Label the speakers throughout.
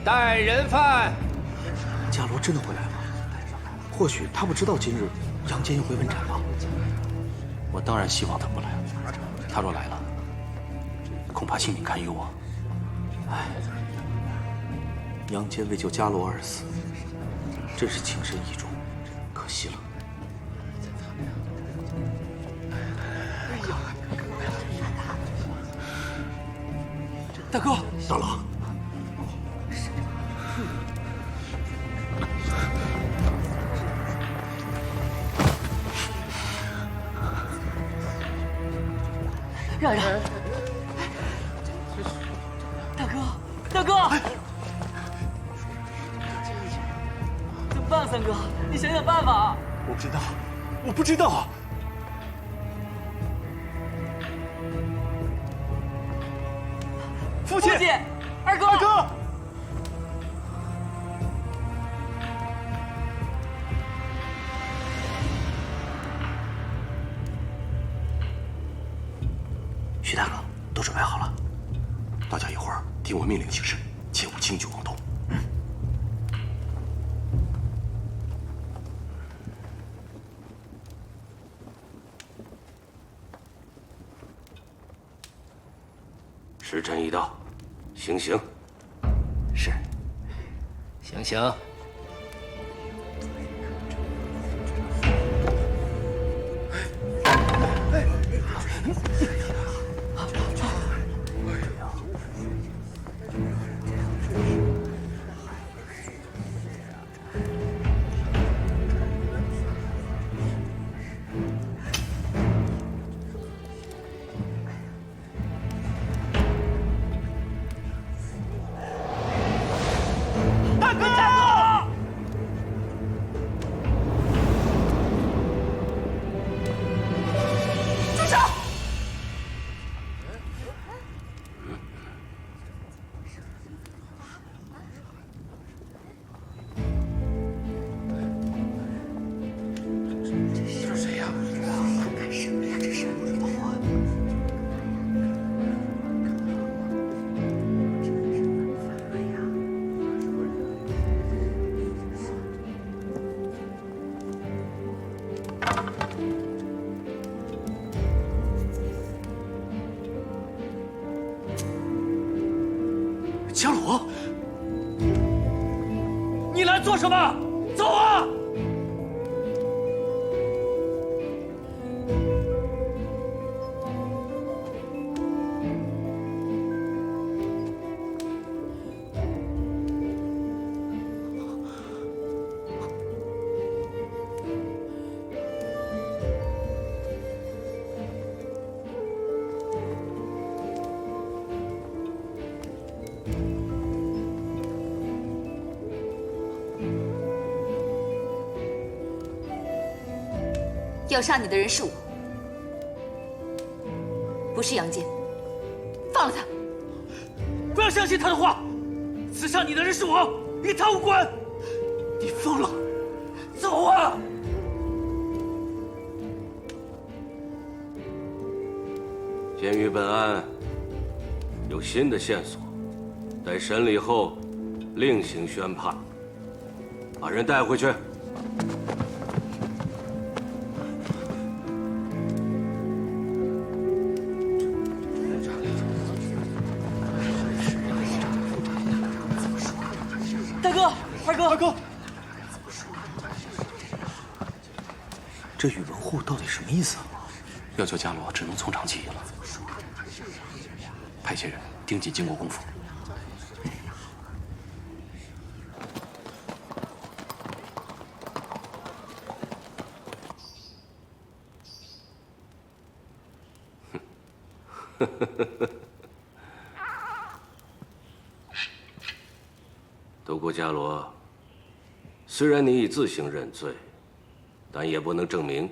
Speaker 1: 带人犯。
Speaker 2: 伽罗真的会来吗？或许他不知道今日杨坚又会问斩吧。我当然希望他不来。他若来了，恐怕性命堪忧啊！唉，杨坚为救伽罗而死，真是情深意重，可惜了。
Speaker 3: 大哥，
Speaker 2: 大郎。
Speaker 3: 让让！大哥，大哥，怎么办？三哥，你想想办法。
Speaker 2: 我不知道，我不知道。父亲，
Speaker 3: 二哥，
Speaker 2: 二哥。 徐大哥，都准备好了，大家一会儿听我命令行事，切勿轻举妄动。
Speaker 4: 时辰已到，行刑。
Speaker 1: 是，行刑。
Speaker 2: 伽罗，
Speaker 3: 你来做什么？走啊！
Speaker 5: 要杀你的人是我，不是杨坚。放了他！
Speaker 3: 不要相信他的话，刺杀你的人是我，与他无关。
Speaker 2: 你疯了！
Speaker 3: 走啊！
Speaker 4: 鉴于本案有新的线索，待审理后另行宣判。把人带回去。
Speaker 2: 二哥，这宇文护到底什么意思啊？要救伽罗，只能从长计议了。派些人盯紧金国公府。
Speaker 4: 独孤伽罗。 虽然你已自行认罪，但也不能证明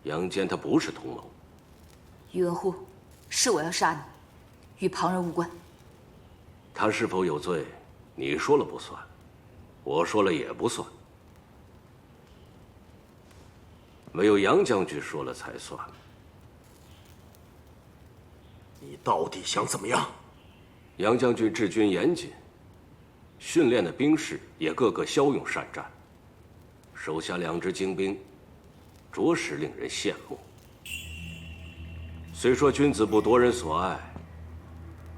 Speaker 4: 杨坚他不是同谋。
Speaker 5: 宇文护，是我要杀你，与旁人无关。
Speaker 4: 他是否有罪，你说了不算，我说了也不算，唯有杨将军说了才算。
Speaker 2: 你到底想怎么样？
Speaker 4: 杨将军治军严谨，训练的兵士也个个骁勇善战，手下2支精兵，着实令人羡慕。虽说君子不夺人所爱，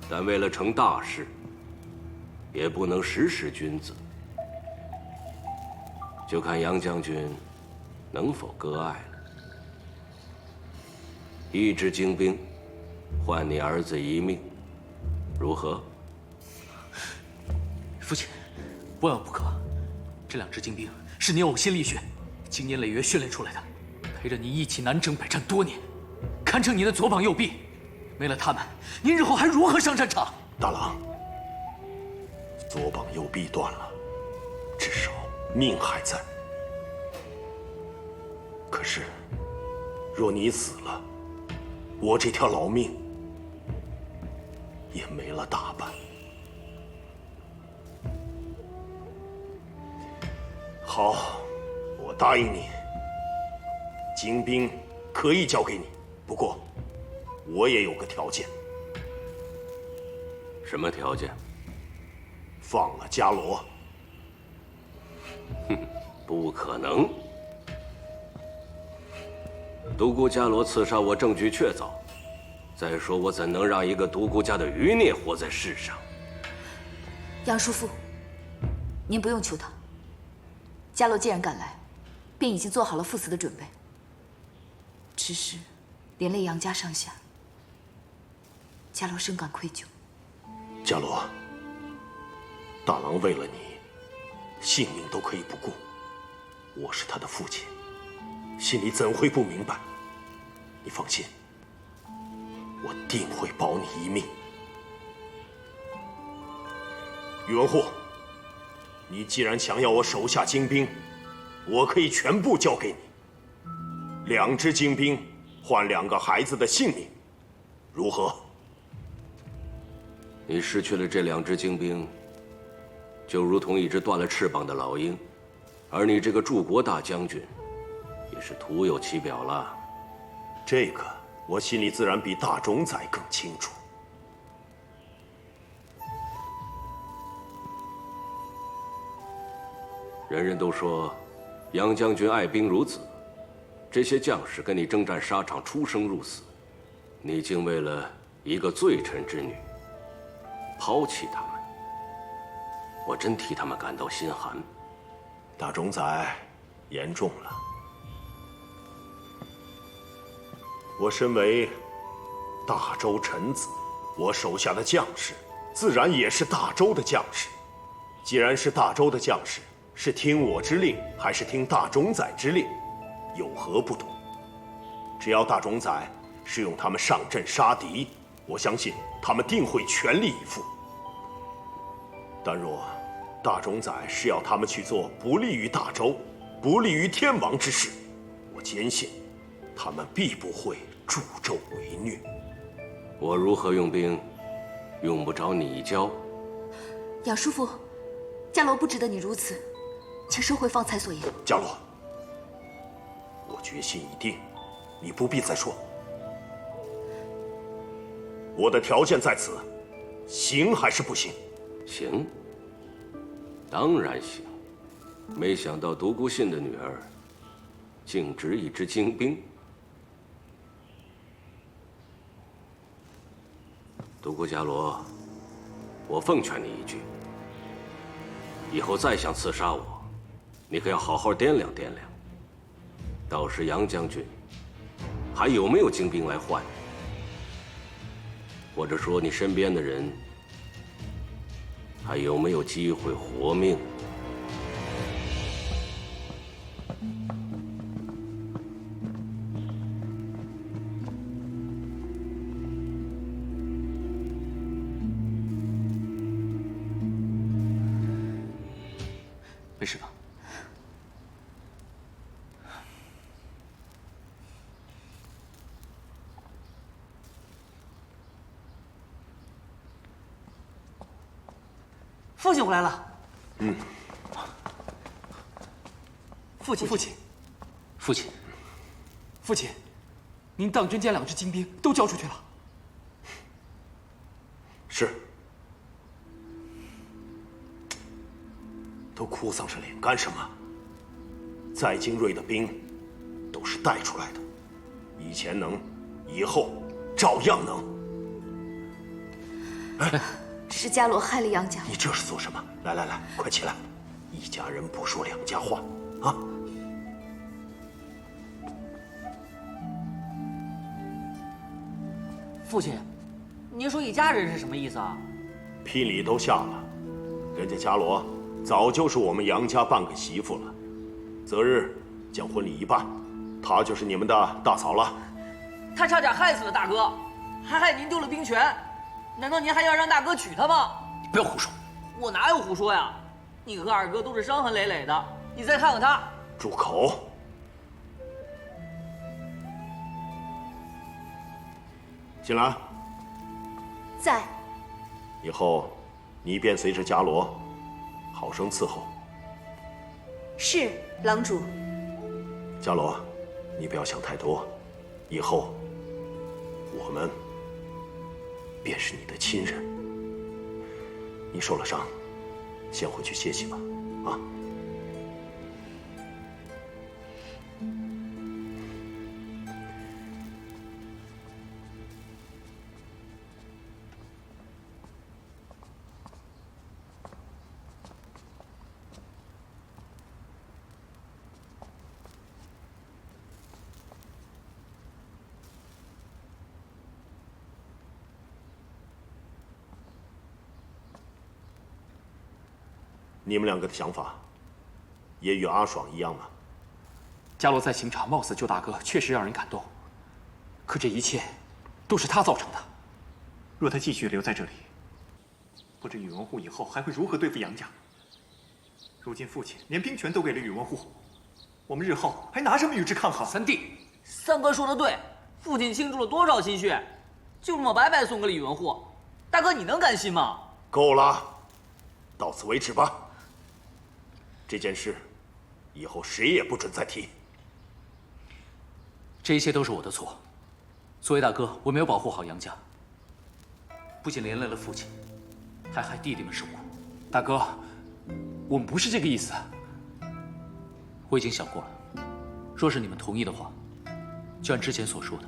Speaker 4: 但为了成大事，也不能时时君子。就看杨将军能否割爱了。1支精兵，换你儿子1命，如何？
Speaker 3: 父亲，万万不可！这2支精兵是您呕心沥血、经年累月训练出来的，陪着您一起南征北战多年，堪称您的左膀右臂。没了他们，您日后还如何上战场？
Speaker 6: 大郎，左膀右臂断了，至少命还在。可是，若你死了，我这条老命也没了大半。好，我答应你，精兵可以交给你，不过我也有个条件。
Speaker 4: 什么条件？
Speaker 6: 放了伽罗。
Speaker 4: 哼，不可能！独孤伽罗刺杀我证据确凿，再说我怎能让一个独孤家的余孽活在世上？
Speaker 5: 杨叔父，您不用求他。伽罗既然赶来，便已经做好了赴死的准备。只是连累杨家上下，伽罗深感愧疚。
Speaker 6: 伽罗，大郎为了你，性命都可以不顾。我是他的父亲，心里怎会不明白？你放心，我定会保你1命。宇文护，你既然想要我手下精兵，我可以全部交给你。2支精兵换2个孩子的性命，如何？
Speaker 4: 你失去了这2支精兵，就如同一只断了翅膀的老鹰，而你这个柱国大将军，也是徒有其表了。
Speaker 6: 这个我心里自然比大冢宰更清楚。
Speaker 4: 人人都说，杨将军爱兵如子，这些将士跟你征战沙场，出生入死，你竟为了一个罪臣之女，抛弃他们，我真替他们感到心寒。
Speaker 6: 大冢宰言重了。我身为大周臣子，我手下的将士自然也是大周的将士。既然是大周的将士，是听我之令还是听大冢宰之令，有何不同？只要大冢宰是用他们上阵杀敌，我相信他们定会全力以赴。但若大冢宰是要他们去做不利于大周、不利于天王之事，我坚信他们必不会助纣为虐。
Speaker 4: 我如何用兵，用不着你教。
Speaker 5: 杨叔父，伽罗不值得你如此，请收回方才所言。
Speaker 6: 伽罗，我决心已定，你不必再说。我的条件在此，行还是不行？
Speaker 4: 行，当然行。没想到独孤信的女儿，竟值1支精兵。独孤伽罗，我奉劝你一句，以后再想刺杀我，你可要好好掂量掂量。到时杨将军还有没有精兵来换你？或者说你身边的人还有没有机会活命？
Speaker 3: 没事吧？
Speaker 7: 父亲回来了。父亲，
Speaker 3: 父亲，您当军将2支精兵都交出去了。
Speaker 6: 是。都哭丧着脸干什么？再精锐的兵，都是带出来的，以前能，以后照样能。哎，
Speaker 5: 是伽罗害了杨家。
Speaker 6: 你这是做什么？来来来，快起来！一家人不说两家话，啊！
Speaker 7: 父亲，您说一家人是什么意思啊？
Speaker 6: 聘礼都下了，人家伽罗早就是我们杨家半个媳妇了，择日将婚礼一办，她就是你们的大嫂了。
Speaker 7: 他差点害死了大哥，还害您丢了兵权，难道您还要让大哥娶她吗？
Speaker 3: 你不要胡说！
Speaker 7: 我哪有胡说呀？你和二哥都是伤痕累累的，你再看看他。
Speaker 6: 住口！锦兰，
Speaker 5: 在。
Speaker 6: 以后你便随着伽罗，好生伺候。
Speaker 5: 是，郎主。
Speaker 6: 伽罗，你不要想太多，以后我们便是你的亲人。你受了伤，先回去歇息吧，啊。你们两个的想法，也与阿爽一样吗？
Speaker 3: 伽罗在刑场冒死救大哥，确实让人感动。可这一切，都是他造成的。
Speaker 8: 若他继续留在这里，不知宇文护以后还会如何对付杨家。如今父亲连兵权都给了宇文护，我们日后还拿什么与之抗衡？
Speaker 3: 三弟，
Speaker 7: 三哥说的对，父亲倾注了多少心血，就这么白白送给了宇文护，大哥你能甘心吗？
Speaker 6: 够了，到此为止吧。这件事，以后谁也不准再提。
Speaker 3: 这一切都是我的错。作为大哥，我没有保护好杨家，不仅连累了父亲，还害弟弟们受苦。大哥，我们不是这个意思。我已经想过了，若是你们同意的话，就按之前所说的，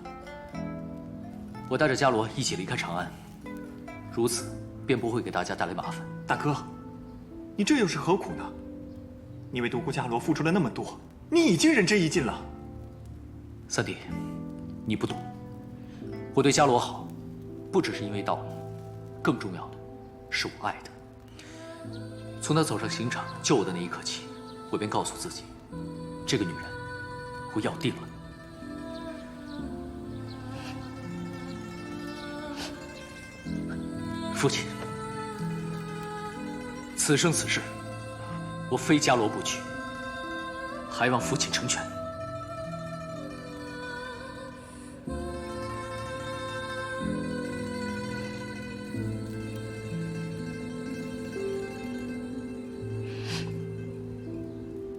Speaker 3: 我带着伽罗一起离开长安，如此便不会给大家带来麻烦。
Speaker 8: 大哥，你这又是何苦呢？你为独孤伽罗付出了那么多，你已经仁至义尽了。
Speaker 3: 三弟，你不懂，我对伽罗好，不只是因为道义，更重要的是我爱她。从她走上刑场救我的那一刻起，我便告诉自己，这个女人我要定了。父亲，此生此世，我非伽罗不娶，还望父亲成全。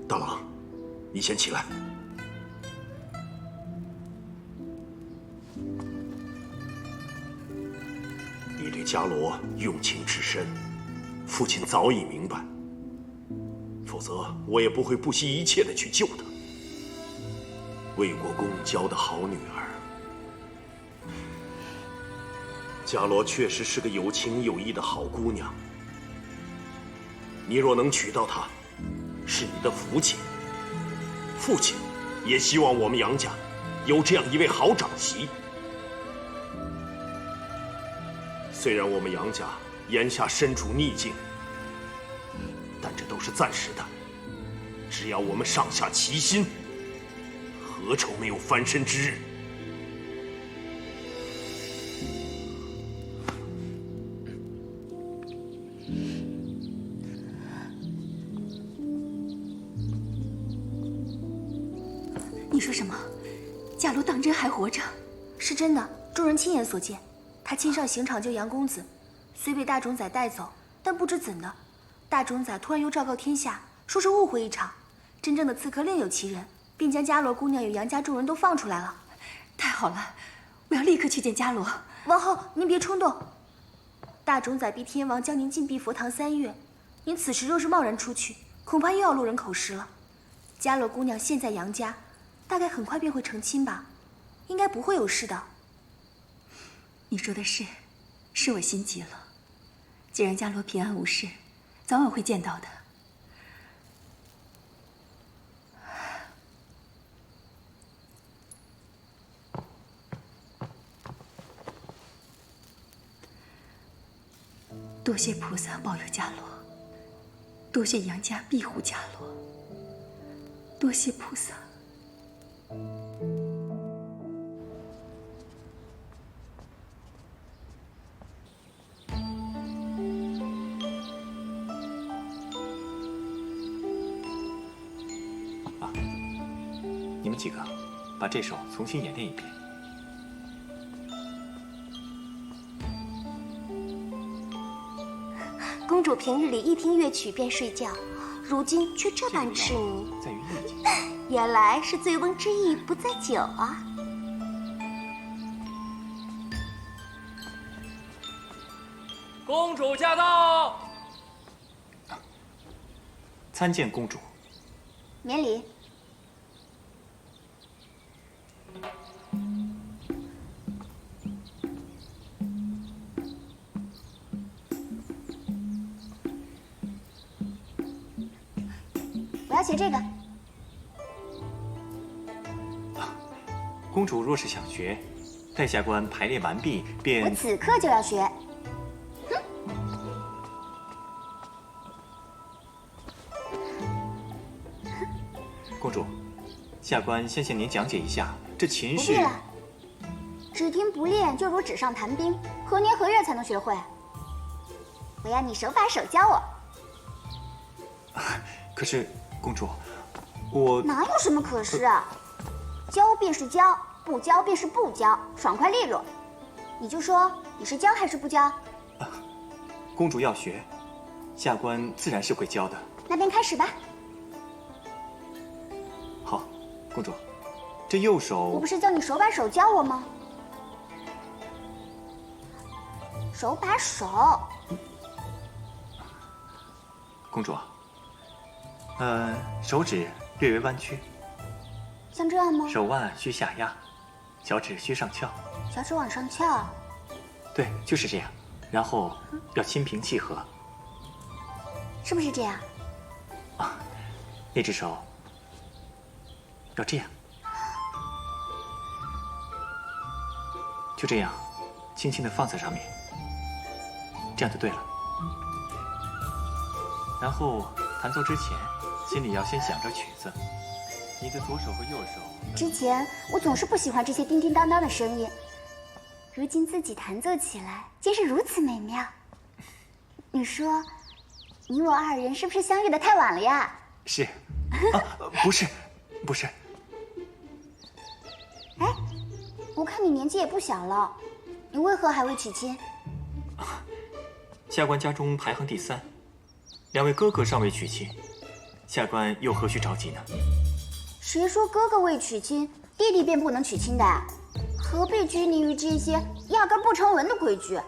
Speaker 6: 大郎，你先起来。你对伽罗用情至深，父亲早已明白。否则，我也不会不惜一切的去救她。魏国公教的好女儿，伽罗确实是个有情有义的好姑娘。你若能娶到她，是你的福气。父亲也希望我们杨家有这样一位好长媳。虽然我们杨家眼下身处逆境，但这都是暂时的。只要我们上下齐心，何愁没有翻身之日？
Speaker 5: 你说什么？伽罗当真还活着？
Speaker 9: 是真的，众人亲眼所见。他亲上刑场救杨公子，虽被大冢宰带走，但不知怎的，大冢宰突然又昭告天下，说是误会一场，真正的刺客另有其人，并将伽罗姑娘与杨家众人都放出来了。
Speaker 5: 太好了，我要立刻去见伽罗。
Speaker 9: 王后，您别冲动。大冢宰逼天王将您禁闭佛堂3月，您此时若是贸然出去，恐怕又要落人口实了。嘉罗姑娘现在杨家，大概很快便会成亲吧，应该不会有事的。
Speaker 10: 你说的是我心急了。既然嘉罗平安无事，早晚会见到的。多谢菩萨保佑嘉罗，多谢杨家庇护嘉罗，多谢菩萨。
Speaker 8: 你们几个把这首重新演练一遍。
Speaker 9: 公主平日里一听乐曲便睡觉，如今却这般痴迷，
Speaker 8: 在于意境。
Speaker 9: 原来是醉翁之意不在酒啊！
Speaker 7: 公主驾到！
Speaker 8: 参见公主。
Speaker 9: 免礼。我要学这个。
Speaker 8: 公主若是想学，待下官排练完毕便。
Speaker 9: 我此刻就要学。
Speaker 8: 公主，下官先向您讲解一下，这琴是。
Speaker 9: 不必了，只听不练就如纸上谈兵，何年何月才能学会？我要你手把手教我。
Speaker 8: 可是，公主，我
Speaker 9: 哪有什么可是啊？教便是教，不教便是不教，爽快利落。你就说你是教还是不教？
Speaker 8: 公主要学，下官自然是会教的。
Speaker 9: 那便开始吧。
Speaker 8: 好，公主，这右手。
Speaker 9: 我不是叫你手把手教我吗？手把手。
Speaker 8: 公主，手指略微弯曲。
Speaker 9: 像这样吗？
Speaker 8: 手腕需下压，小指需上翘。
Speaker 9: 小指往上翘。
Speaker 8: 对，就是这样。然后要心平气和。
Speaker 9: 是不是这样？
Speaker 8: 啊，那只手要这样，就这样，轻轻地放在上面，这样就对了。然后弹奏之前，心里要先想着曲子。你的左手和右手。
Speaker 9: 之前我总是不喜欢这些叮叮当当的声音，如今自己弹奏起来，竟是如此美妙。你说，你我二人是不是相遇的太晚了呀？
Speaker 8: 是，啊，不是，不是。
Speaker 9: 哎，我看你年纪也不小了，你为何还未娶亲？
Speaker 8: 下官家中排行第3，两位哥哥尚未娶亲，下官又何须着急呢？
Speaker 9: 谁说哥哥未娶亲，弟弟便不能娶亲的？何必拘泥于这些压根不成文的规矩？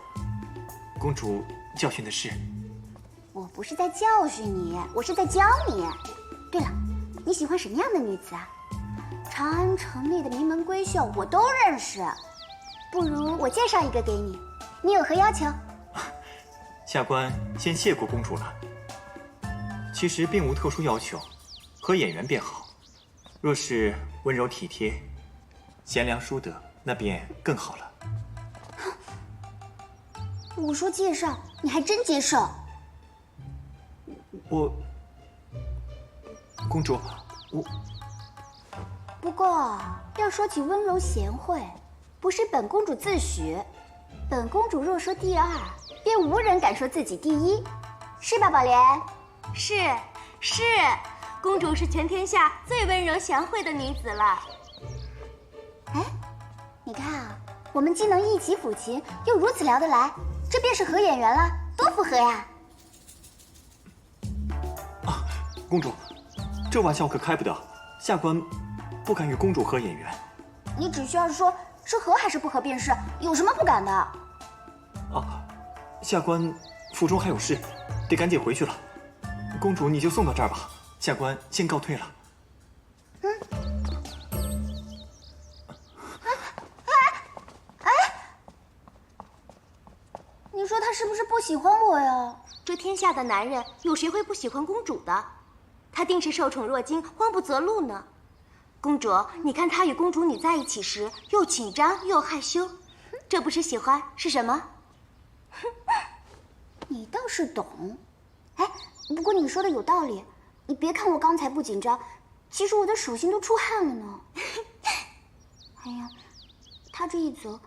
Speaker 8: 公主教训的是。
Speaker 9: 我不是在教训你，我是在教你。对了，你喜欢什么样的女子啊？长安城内的名门闺秀我都认识，不如我介绍一个给你，你有何要求？
Speaker 8: 下官先谢过公主了。其实并无特殊要求，和演员便好。若是温柔体贴、贤良淑德，那便更好了。
Speaker 9: 我说介绍，你还真接受？
Speaker 8: 公主，我。
Speaker 9: 不过要说起温柔贤惠，不是本公主自诩。本公主若说第2，便无人敢说自己第1，是吧，宝莲？
Speaker 11: 是，公主是全天下最温柔贤惠的女子了。
Speaker 9: 哎，你看啊，我们既能一起抚琴，又如此聊得来，这便是合眼缘了，多符合呀！
Speaker 8: 啊，公主，这玩笑可开不得，下官不敢与公主合眼缘。
Speaker 9: 你只需要说是合还是不合便是，有什么不敢的？
Speaker 8: 啊，下官府中还有事，得赶紧回去了。公主你就送到这儿吧，下官先告退了。
Speaker 9: 你说他是不是不喜欢我呀？
Speaker 11: 这天下的男人有谁会不喜欢公主的？他定是受宠若惊，慌不择路呢。公主，你看他与公主你在一起时，又紧张又害羞，这不是喜欢是什么？
Speaker 9: 你倒是懂。哎，不过你说的有道理。你别看我刚才不紧张，其实我的手心都出汗了呢。哎呀，他这一走，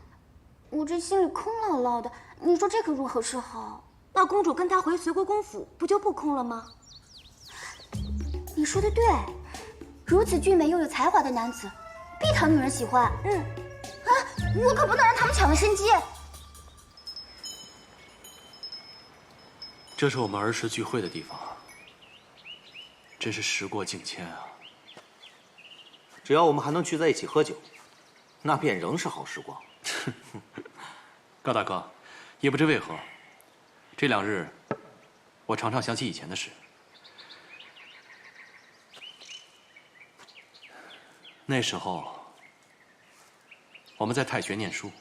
Speaker 9: 我这心里空落落的。你说这可如何是好？
Speaker 11: 那公主跟他回随国公府，不就不空了吗？
Speaker 9: 你说的对，如此俊美又有才华的男子，必讨女人喜欢。我可不能让他们抢了先机。
Speaker 2: 这是我们儿时聚会的地方，真是时过境迁啊！
Speaker 12: 只要我们还能聚在一起喝酒，那便仍是好时光。
Speaker 2: 高大哥，也不知为何，这2日我常常想起以前的事。那时候我们在太学念书，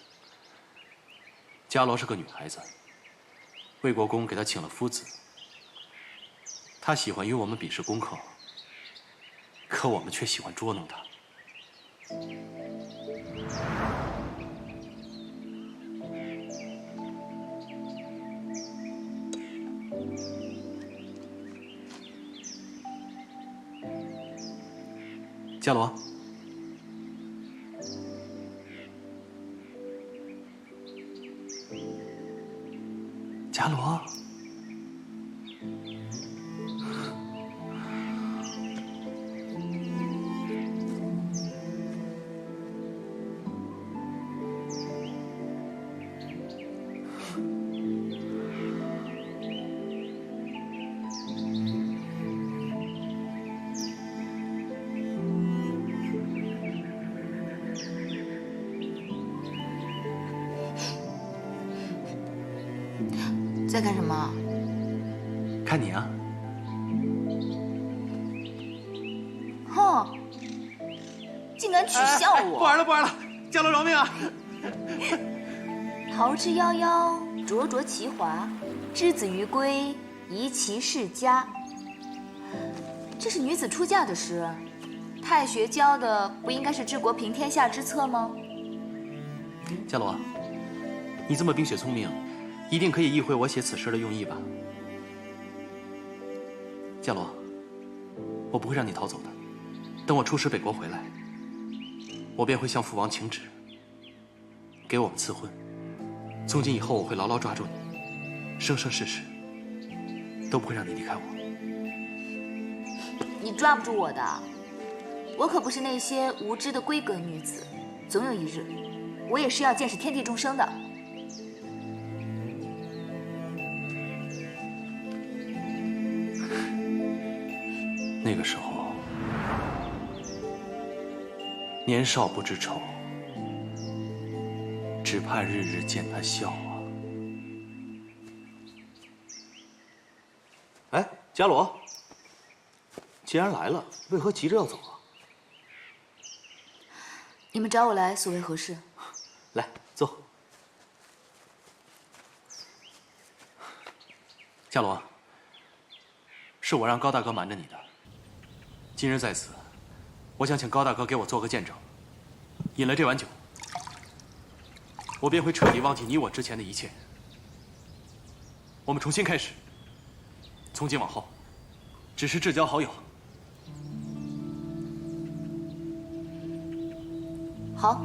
Speaker 2: 伽罗是个女孩子，魏国公给她请了夫子。她喜欢与我们比试功课，可我们却喜欢捉弄她。伽罗，伽罗，
Speaker 5: 在干什么？
Speaker 2: 看你啊！
Speaker 5: 哼，竟敢取笑我！
Speaker 2: 不玩了，不玩了，伽罗饶命啊！
Speaker 5: 桃之夭夭，灼灼其华；之子于归，宜其室家。这是女子出嫁的诗，太学教的不应该是治国平天下之策吗？
Speaker 2: 伽罗，你这么冰雪聪明，一定可以意会我写此诗的用意吧？伽罗，我不会让你逃走的。等我出使北国回来，我便会向父王请旨，给我们赐婚。从今以后，我会牢牢抓住你，生生世世都不会让你离开我。
Speaker 5: 你抓不住我的，我可不是那些无知的闺阁女子，总有一日，我也是要见识天地众生的。
Speaker 2: 那个时候，年少不知愁，只盼日日见他笑啊！
Speaker 12: 哎，伽罗，既然来了，为何急着要走啊？
Speaker 5: 你们找我来，所为何事？
Speaker 12: 来，坐。
Speaker 2: 伽罗，是我让高大哥瞒着你的。今日在此，我想请高大哥给我做个见证。饮了这碗酒，我便会彻底忘记你我之前的一切。我们重新开始，从今往后，只是至交好友。
Speaker 5: 好。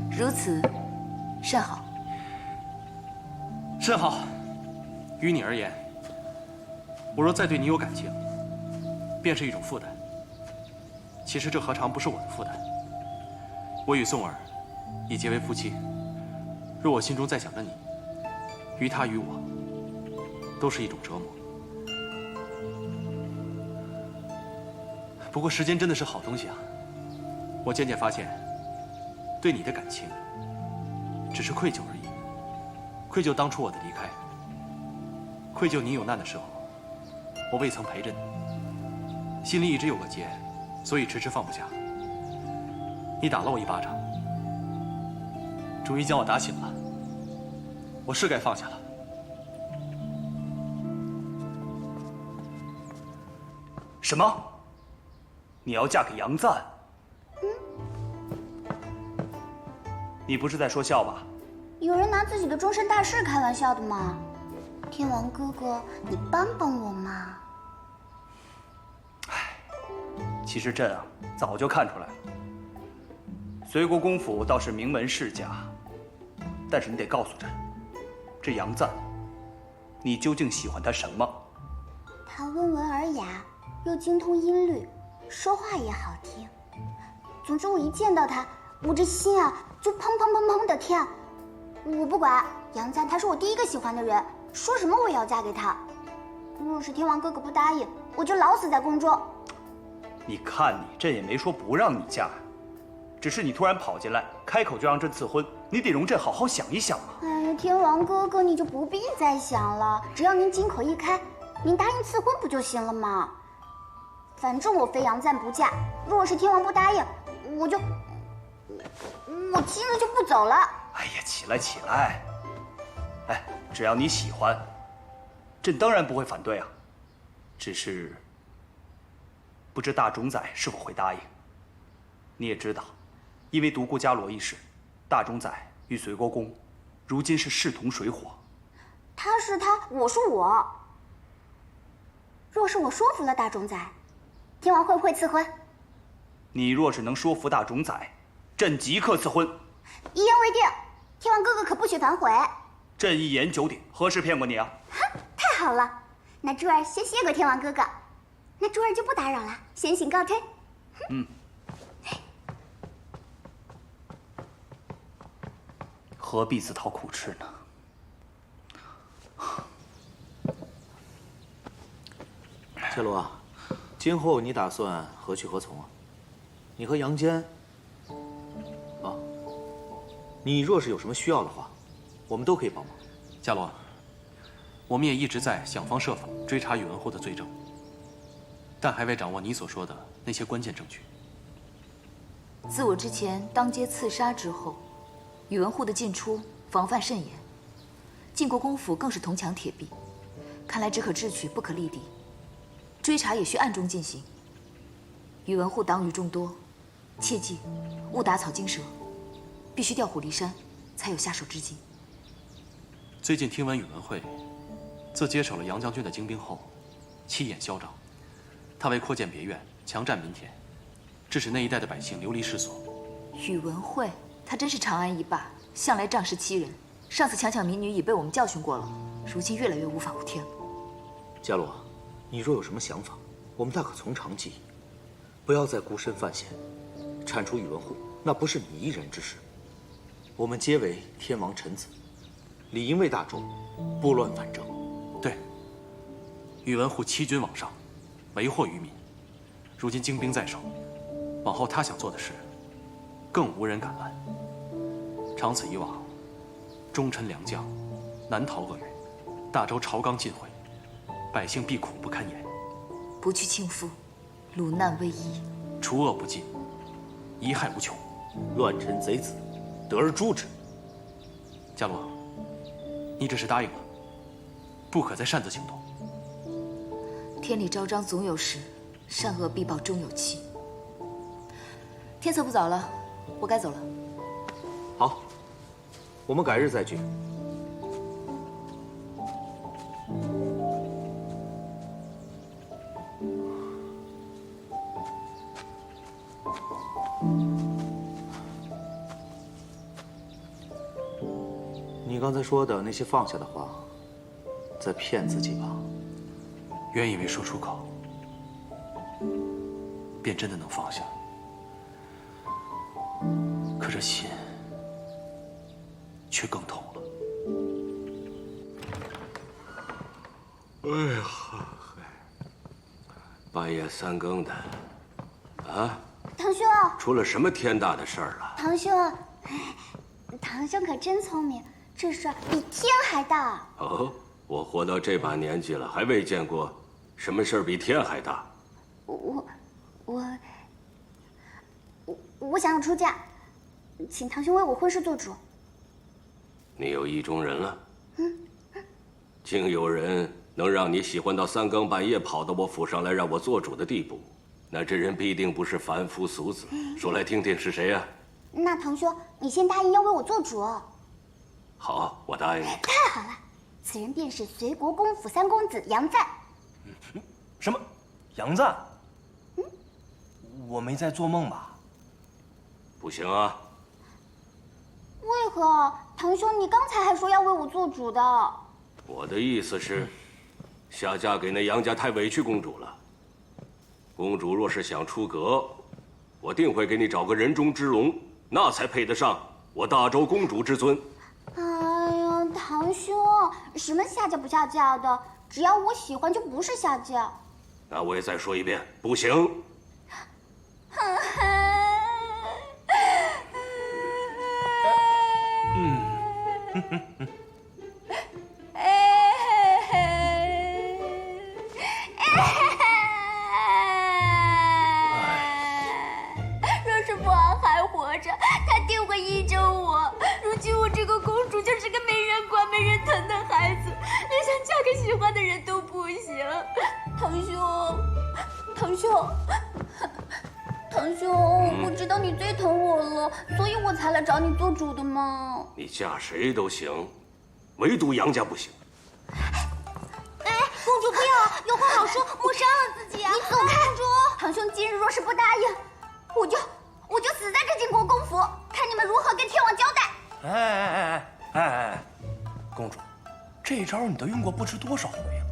Speaker 5: 如此，甚好。
Speaker 2: 甚好。于你而言，我若再对你有感情，便是一种负担。其实这何尝不是我的负担？我与宋儿已结为夫妻，若我心中再想着你，于他于我，都是一种折磨。不过时间真的是好东西啊！我渐渐发现，对你的感情，只是愧疚而已。愧疚当初我的离开，愧疚你有难的时候，我未曾陪着你，心里一直有个结，所以迟迟放不下。你打了我一巴掌，终于将我打醒了，我是该放下了。什么？你要嫁给杨赞？你不是在说笑吧？
Speaker 9: 有人拿自己的终身大事开玩笑的吗？天王哥哥，你帮帮我嘛！
Speaker 2: 其实朕啊，早就看出来了。随国公府倒是名门世家，但是你得告诉朕，这杨赞，你究竟喜欢他什么？
Speaker 9: 他温文尔雅，又精通音律，说话也好听。总之，我一见到他，我这心啊就砰砰砰砰的跳。我不管，杨赞他是我第一个喜欢的人，说什么我也要嫁给他。若是天王哥哥不答应，我就老死在宫中。
Speaker 2: 你看你，朕也没说不让你嫁，只是你突然跑进来，开口就让朕赐婚，你得容朕好好想一想啊。
Speaker 9: 哎呀，天王哥哥，你就不必再想了，只要您金口一开，您答应赐婚不就行了吗？反正我非杨赞不嫁，若是天王不答应，我今日就不走了。
Speaker 2: 哎呀，起来起来！哎，只要你喜欢，朕当然不会反对啊。只是不知大冢宰是否会答应。你也知道，因为独孤伽罗一事，大冢宰与随国公如今是势同水火。
Speaker 9: 他是他，我是我。若是我说服了大冢宰，天王会不会赐婚？
Speaker 2: 你若是能说服大冢宰，朕即刻赐婚。
Speaker 9: 一言为定，天王哥哥可不许反悔。
Speaker 2: 朕一言九鼎，何时骗过你啊？
Speaker 9: 太好了，那珠儿先谢过天王哥哥，那珠儿就不打扰了，先行告退。
Speaker 2: 何必自讨苦吃呢？
Speaker 12: 伽罗啊，今后你打算何去何从啊？你和杨坚，你若是有什么需要的话，我们都可以帮忙。
Speaker 2: 伽罗，我们也一直在想方设法追查宇文护的罪证，但还未掌握你所说的那些关键证据。
Speaker 5: 自我之前当街刺杀之后，宇文护的进出防范甚严，晋国公府更是铜墙铁壁，看来只可智取，不可力敌。追查也需暗中进行。宇文护党羽众多，切记勿打草惊蛇，必须调虎离山，才有下手之机。
Speaker 2: 最近听闻宇文会自接手了杨将军的精兵后，气焰嚣张。他为扩建别院，强占民田，致使那一带的百姓流离失所。
Speaker 5: 宇文会，他真是长安一霸，向来仗势欺人。上次强抢民女已被我们教训过了，如今越来越无法无天了。
Speaker 12: 伽罗，你若有什么想法，我们大可从长计议，不要再孤身犯险。铲除宇文护，那不是你一人之事。我们皆为天王臣子，理应为大众拨乱反正。
Speaker 2: 对，宇文护欺君罔上，为祸于民。如今精兵在手，往后他想做的事，更无人敢拦。长此以往，忠臣良将难逃厄运，大周朝纲尽毁，百姓必苦不堪言。
Speaker 5: 不去庆父，鲁难危矣。
Speaker 2: 除恶不尽，贻害无穷。
Speaker 12: 乱臣贼子，得而诛之。
Speaker 2: 伽罗，你这是答应了，不可再擅自行动。
Speaker 5: 天理昭彰总有时，善恶必报终有期。天色不早了，我该走了。
Speaker 12: 好，我们改日再聚。你刚才说的那些放下的话，在骗自己吧？
Speaker 2: 原以为说出口，便真的能放下，可这心却更痛了。
Speaker 4: 哎呀，半夜三更的，啊！
Speaker 9: 堂兄，
Speaker 4: 出了什么天大的事儿了？
Speaker 9: 堂兄，堂
Speaker 11: 堂兄可真聪明，这事儿比天还大。
Speaker 4: 哦，我活到这把年纪了，还未见过什么事儿比天还大。
Speaker 11: 我想要出嫁，请堂兄为我婚事做主。
Speaker 4: 你有意中人了？竟有人能让你喜欢到3更半夜跑到我府上来让我做主的地步，那这人必定不是凡夫俗子。说来听听是谁呀？
Speaker 11: 那堂兄，你先答应要为我做主。
Speaker 4: 好，我答应你。
Speaker 11: 太好了，此人便是随国公府3公子杨赞。
Speaker 13: 什么？杨赞？我没在做梦吧？
Speaker 4: 不行啊！
Speaker 11: 为何？堂兄，你刚才还说要为我做主的。
Speaker 4: 我的意思是，下嫁给那杨家太委屈公主了。公主若是想出阁，我定会给你找个人中之龙，那才配得上我大周公主之尊。
Speaker 11: 哎呀，堂兄，什么下嫁不下嫁的，只要我喜欢就不是下嫁。
Speaker 4: 那我也再说一遍，不行。
Speaker 11: 若是父王还活着，他定会依着我。如今我这个公主就是个没人管、没人疼的孩子，连想嫁给喜欢的人都不行。堂兄，堂兄，堂兄，我知道你最疼我了，所以我才来找你做主的嘛。
Speaker 4: 你嫁谁都行，唯独杨家不行。
Speaker 11: 哎，公主不要，有话好说，莫伤了自己啊！你走开，公主。堂兄今日若是不答应，我就死在这晋国公府，看你们如何跟天王交代。
Speaker 13: 哎，公主，这招你都用过不知多少回了。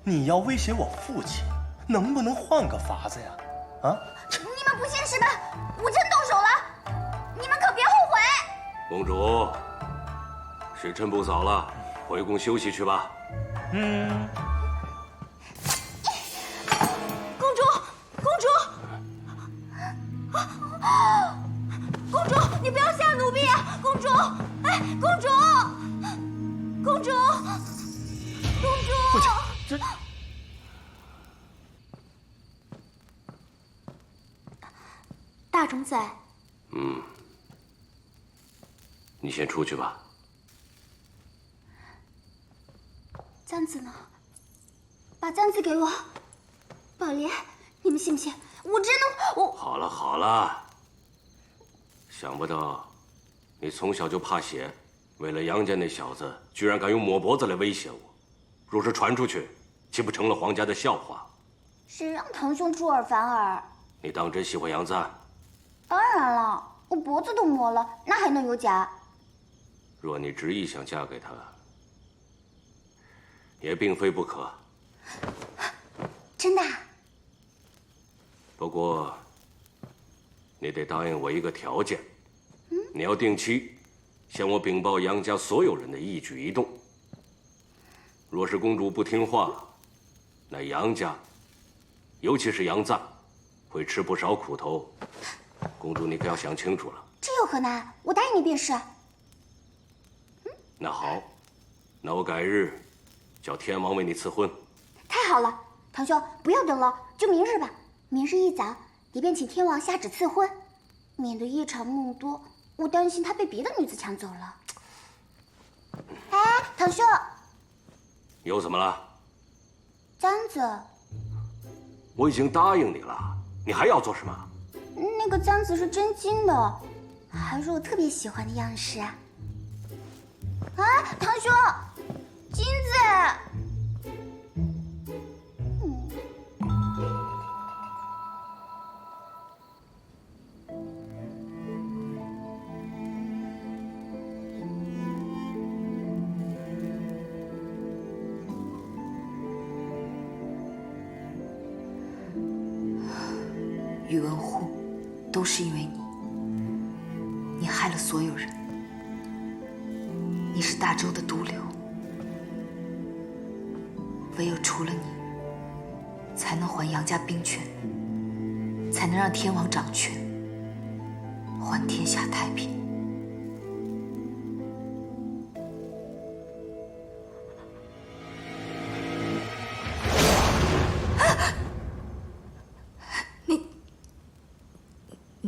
Speaker 13: 你要威胁我父亲，能不能换个法子呀？啊！
Speaker 11: 你们不现实吧？我真动手了，你们可别后悔。
Speaker 4: 公主，时辰不早了，回宫休息去吧。
Speaker 11: 公主，公主，你不要吓奴婢啊！公主，哎，公主，
Speaker 13: 父亲，这
Speaker 11: 大冢仔，
Speaker 4: 你先出去吧。
Speaker 11: 簪子呢？把簪子给我。宝莲，你们信不信？我真的，
Speaker 4: 好了好了，想不到你从小就怕血，为了杨家那小子，居然敢用抹脖子来威胁我。若是传出去，岂不成了皇家的笑话？
Speaker 11: 谁让堂兄出尔反尔？
Speaker 4: 你当真喜欢杨赞？
Speaker 11: 当然了，我脖子都磨了，那还能有假？
Speaker 4: 若你执意想嫁给他，也并非不可。
Speaker 11: 真的？
Speaker 4: 不过，你得答应我一个条件，你要定期向我禀报杨家所有人的一举一动。若是公主不听话，那杨家，尤其是杨赞，会吃不少苦头。公主，你可要想清楚了。
Speaker 11: 这有何难？我答应你便是。
Speaker 4: 那好，那我改日叫天王为你赐婚。
Speaker 11: 太好了，堂兄，不要等了，就明日吧。明日一早，你便请天王下旨赐婚，免得夜长梦多。我担心他被别的女子抢走了。哎，堂兄，
Speaker 4: 又怎么了？
Speaker 11: 簪子。
Speaker 4: 我已经答应你了，你还要做什么？
Speaker 11: 那个簪子是真金的，还是我特别喜欢的样式啊！啊，堂兄，金子。
Speaker 5: 宇文护，都是因为你，你害了所有人。你是大周的毒瘤，唯有除了你，才能还杨家兵权，才能让天王掌权，还天下太平。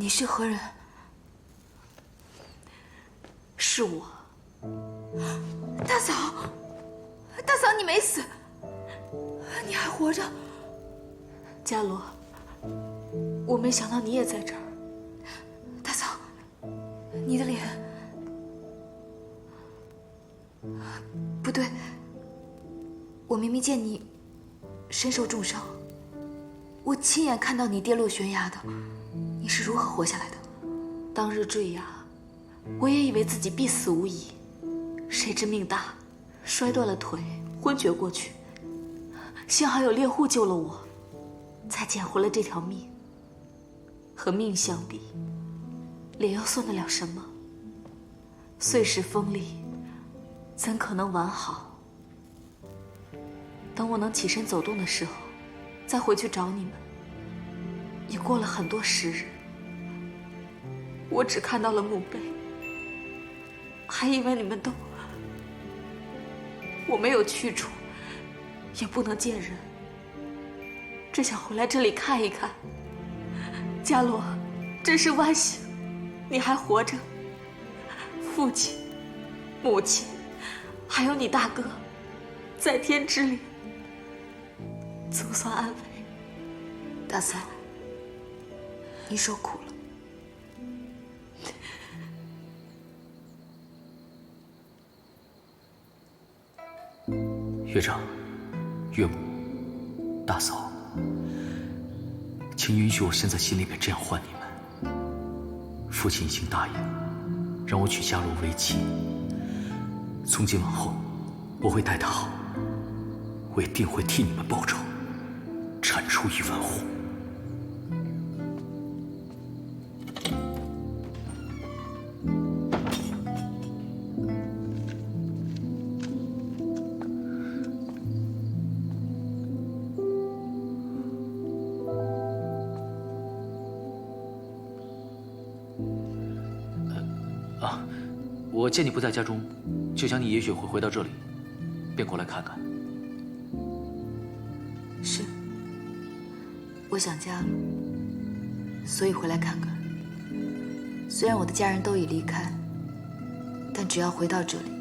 Speaker 5: 你是何人？是我，大嫂。大嫂，你没死，你还活着。伽罗，我没想到你也在这儿。大嫂，你的脸……不对，我明明见你身受重伤，我亲眼看到你跌落悬崖的，你是如何活下来的？当日坠崖，我也以为自己必死无疑，谁知命大，摔断了腿，昏厥过去。幸好有猎户救了我，才捡回了这条命。和命相比，脸又算得了什么？碎石锋利，怎可能完好？等我能起身走动的时候，再回去找你们。已过了很多时日，我只看到了墓碑，还以为你们都……我没有去处，也不能见人，只想回来这里看一看。伽罗，真是万幸，你还活着。父亲、母亲，还有你大哥，在天之灵，总算安慰。大嫂，你受苦了。
Speaker 3: 岳丈、岳母、大嫂，请允许我现在心里面这样唤你们。父亲已经答应让我娶伽罗为妻，从今往后我会待她好，我一定会替你们报仇，铲除宇文护。我见你不在家中，就想你也许会回到这里，便过来看看。
Speaker 5: 是，我想家了，所以回来看看。虽然我的家人都已离开，但只要回到这里，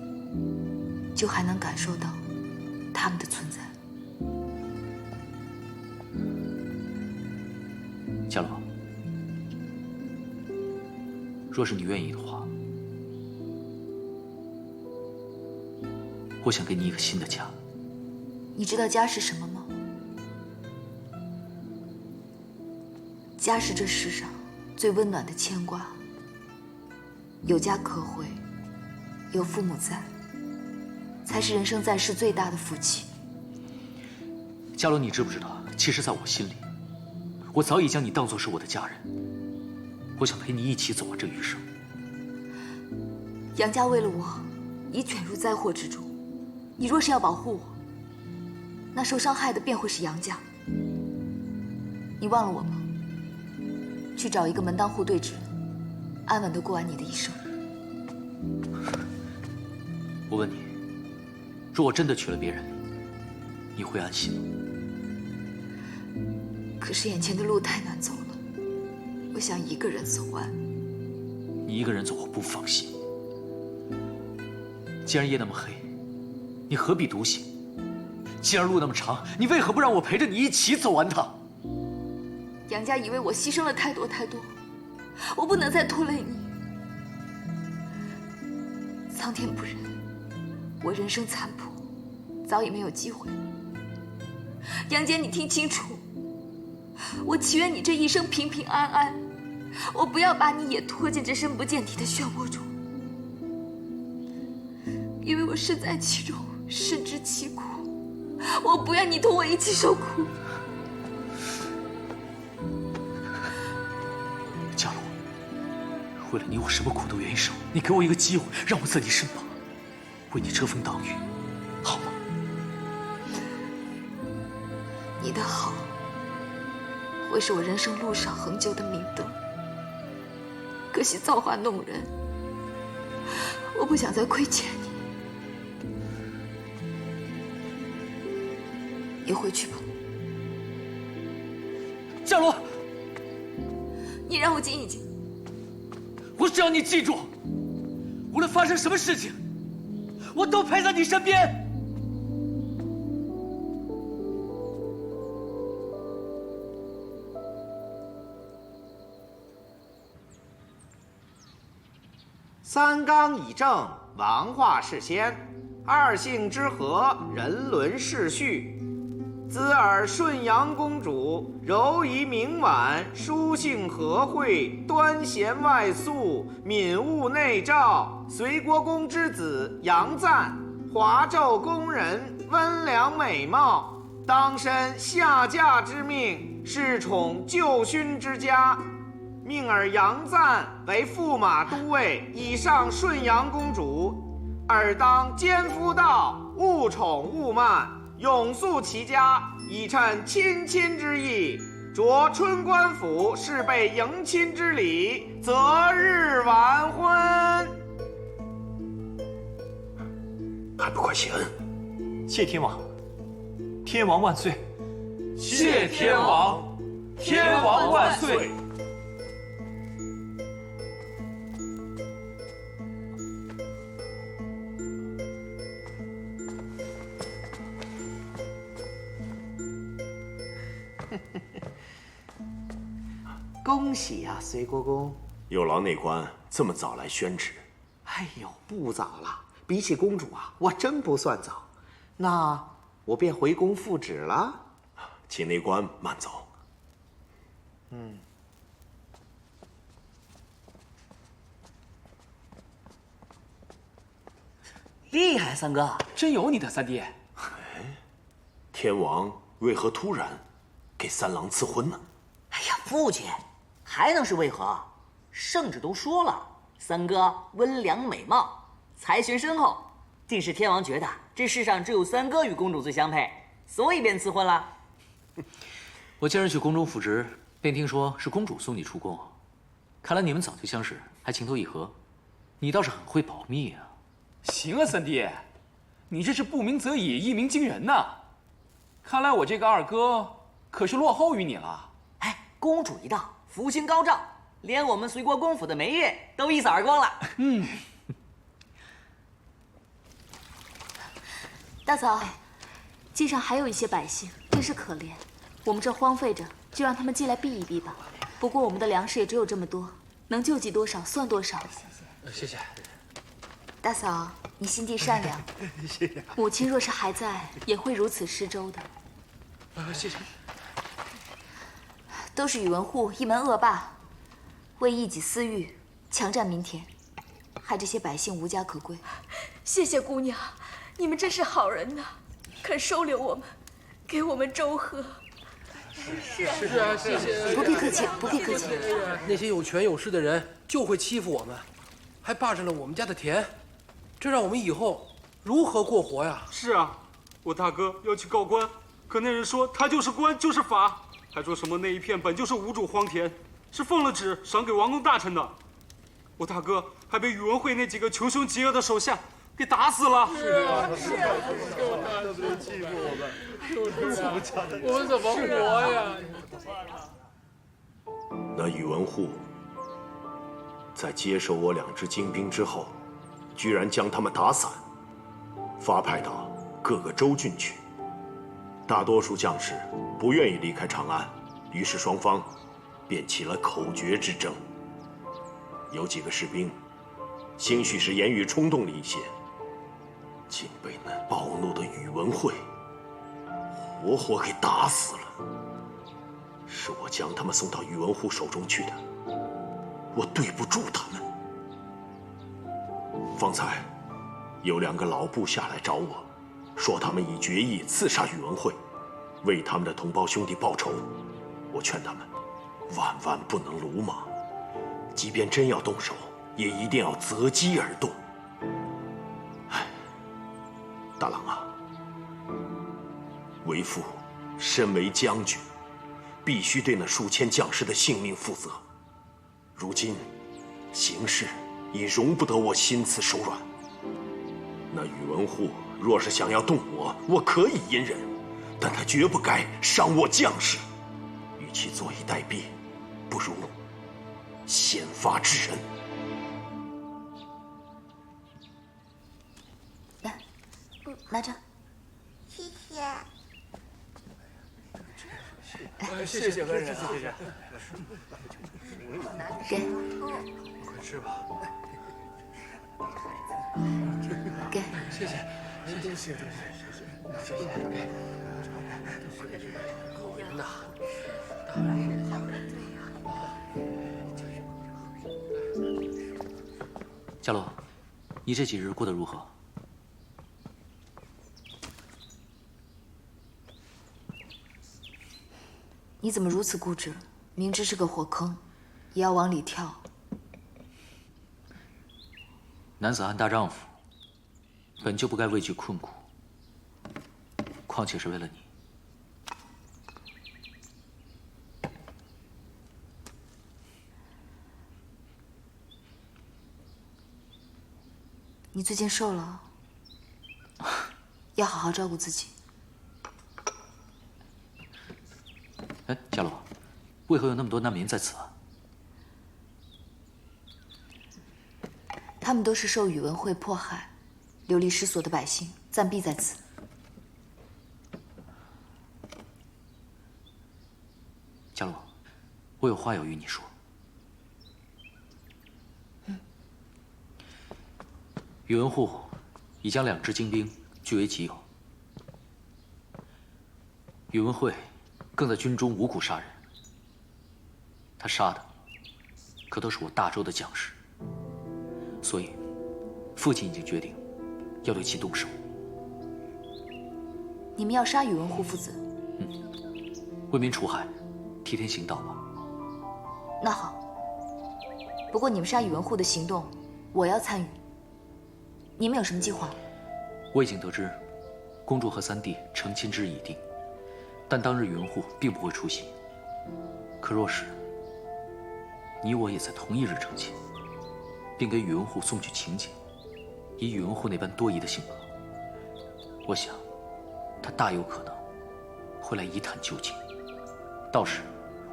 Speaker 5: 就还能感受到他们的存在。
Speaker 3: 伽罗，若是你愿意的话，我想给你一个新的家。
Speaker 5: 你知道家是什么吗？家是这世上最温暖的牵挂。有家可回，有父母在，才是人生在世最大的福气。
Speaker 3: 伽罗，你知不知道，其实在我心里，我早已将你当作是我的家人。我想陪你一起走完这余生。
Speaker 5: 杨家为了我，已卷入灾祸之中。你若是要保护我，那受伤害的便会是杨家。你忘了我吗？去找一个门当户对之人，安稳地过完你的一生。
Speaker 3: 我问你，若我真的娶了别人，你会安心吗？
Speaker 5: 可是眼前的路太难走了，我想一个人走完。
Speaker 3: 你一个人走，我不放心。既然夜那么黑，你何必独行？既然路那么长，你为何不让我陪着你一起走完它？
Speaker 5: 杨家已为我牺牲了太多太多，我不能再拖累你。苍天不仁，我人生残破，早已没有机会了。杨姐，你听清楚，我祈愿你这一生平平安安，我不要把你也拖进这深不见底的漩涡中，因为我身在其中，深知其苦，我不愿你同我一起受苦。
Speaker 3: 伽罗，为了你，我什么苦都愿意受。你给我一个机会，让我在你身旁，为你遮风挡雨，好吗？
Speaker 5: 你的好，会是我人生路上恒久的明灯。可惜造化弄人，我不想再亏欠你。你回去吧。
Speaker 3: 伽罗，
Speaker 5: 你让我静一静。
Speaker 3: 我只要你记住，无论发生什么事情，我都陪在你身边。
Speaker 14: 三纲以正，王化世先；二姓之和，人伦世序。兹尔顺阳公主，柔仪明婉，书性和惠，端贤外素，敏悟内照。隋国公之子杨赞，华胄宫人，温良美貌，当身下嫁之命，侍宠旧勋之家。命尔杨赞为驸马都尉，以上顺阳公主。尔当奸夫道，勿宠勿慢，永肃其家，以趁亲亲之意。着春官府，事备迎亲之礼，择日完婚。
Speaker 6: 还不快谢恩！
Speaker 8: 谢天王，天王万岁！
Speaker 3: 谢天王，天王万岁！
Speaker 14: 恭喜啊，隋国公！
Speaker 6: 有劳内官这么早来宣旨。
Speaker 14: 哎呦，不早了，比起公主啊，我真不算早。那我便回宫复旨了。
Speaker 6: 请内官慢走。
Speaker 7: 厉害，三哥，
Speaker 3: 真有你的三弟。
Speaker 6: 天王为何突然给三郎赐婚呢？
Speaker 7: 哎呀，父亲，还能是为何？圣旨都说了，三哥温良美貌，才学深厚，定是天王觉得这世上只有三哥与公主最相配，所以便赐婚了。
Speaker 3: 我今日去宫中复职，便听说是公主送你出宫，看来你们早就相识，还情投意合。你倒是很会保密啊。
Speaker 15: 行啊，三弟，你这是不鸣则已，一鸣惊人呐。看来我这个二哥可是落后于你了。
Speaker 7: 哎，公主一到，福星高照，连我们隋国公府的霉运都一扫而光了。
Speaker 5: 大嫂，街上还有一些百姓，真是可怜。我们这荒废着，就让他们进来避一避吧。不过我们的粮食也只有这么多，能救济多少算多少。
Speaker 1: 谢谢。
Speaker 5: 大嫂，你心地善良，
Speaker 13: 谢谢。
Speaker 5: 母亲若是还在，也会如此施粥的。
Speaker 13: 谢谢。
Speaker 5: 都是宇文护一门恶霸，为一己私欲强占民田，害这些百姓无家可归。
Speaker 10: 谢谢姑娘，你们真是好人呐，肯收留我们，给我们粥喝。
Speaker 1: 是啊，谢谢。
Speaker 5: 不必客气，不必客气。
Speaker 1: 那些有权有势的人就会欺负我们，还霸占了我们家的田，这让我们以后如何过活呀？
Speaker 16: 是啊，我大哥要去告官，可那人说他就是官就是法，还说什么那一片本就是无主荒田，是奉了旨赏给王公大臣的。我大哥还被宇文会那几个穷凶极恶的手下给打死了。
Speaker 1: 是啊，他们欺负我们，我们怎么活呀？
Speaker 6: 那宇文护在接手我2支精兵之后，居然将他们打散，发派到各个州郡去。大多数将士不愿意离开长安，于是双方便起了口诀之争。有几个士兵兴许是言语冲动了一些，竟被那暴怒的宇文会活活给打死了。是我将他们送到宇文护手中去的，我对不住他们。方才有2个老部下来找我，说他们已决意刺杀宇文会，为他们的同胞兄弟报仇。我劝他们万万不能鲁莽，即便真要动手，也一定要择机而动。唉，大郎啊，为父身为将军，必须对那数千将士的性命负责。如今形势已容不得我心慈手软。那宇文护若是想要动我，我可以隐忍，但他绝不该伤我将士。与其坐以待毙，不如先发制人。
Speaker 5: 拿着。
Speaker 11: 谢谢。
Speaker 1: 谢谢恩人，谢谢。
Speaker 5: 给，
Speaker 1: 快吃吧。
Speaker 5: 给，
Speaker 1: 谢谢，谢谢，谢谢。狗人呐，大人小人。
Speaker 3: 佳罗，你这几日过得如何？
Speaker 5: 你怎么如此固执？明知是个火坑，也要往里跳。
Speaker 3: 男子汉大丈夫，本就不该畏惧困苦，况且是为了你。
Speaker 5: 你最近瘦了，要好好照顾自己。
Speaker 3: 哎，佳罗，为何有那么多难民在此啊？
Speaker 5: 他们都是受宇文会迫害、流离失所的百姓，暂避在此。
Speaker 3: 佳罗，我有话要与你说。宇文护已将2支精兵据为己有，宇文会更在军中无故杀人。他杀的可都是我大周的将士，所以父亲已经决定要对其动手。
Speaker 5: 你们要杀宇文护父子？
Speaker 3: 为民除害，替天行道吧。
Speaker 5: 那好，不过你们杀宇文护的行动，我要参与。你们有什么计划？
Speaker 3: 我已经得知，公主和三弟成亲之日已定，但当日宇文护并不会出席。可若是你我也在同一日成亲，并给宇文护送去请柬，以宇文护那般多疑的性格，我想他大有可能会来一探究竟。到时